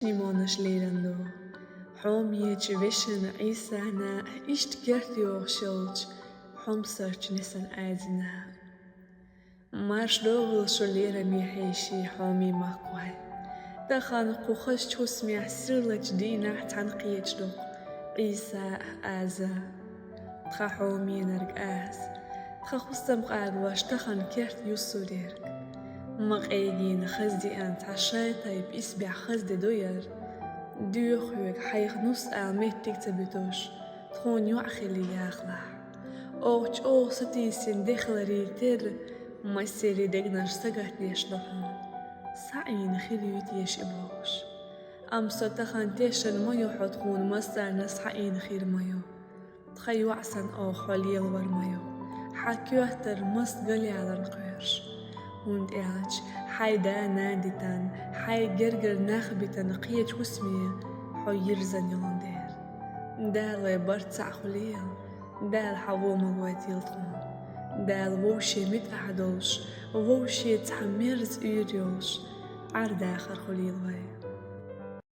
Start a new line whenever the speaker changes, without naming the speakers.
Nimoneš leirando, حوميج وشن عيسانا إشت كرتيو شلج حمسرج نسن آدنا مارش دوغل شليرا ميحيشي حومي ماكوه دخان قوخش تسمع سرلج دينا تنقيج دوغ عيسى آزا تخا حومي نرق آز تخا خستم قاد واش تخان كرت يسودير مقايجين خزدي أنت عشايطة بإسبع خزدي دوير ديوخيك حيخ نص آميتك تبتوش تخون يوعخلي ياخلح أوش أو ستيسين دخلري تر ما يسيري دقنر سقط يشلحون سعين خليوت يشبوش أم ستخان تيشن ميو حتخون مستر نسحين خير ميو تخيو عسن أو خليل ور ميو حكيوتر مست قلي على القيرش und حي دا نادتان حي جرجر ناخبتان قيت وسمي حو يرزن يلاندير دال برتسع خليل دال حوو مغواتيل طون دال ووشي متعدوش ووشي تحميرز ايريوش عرد آخر خليل وي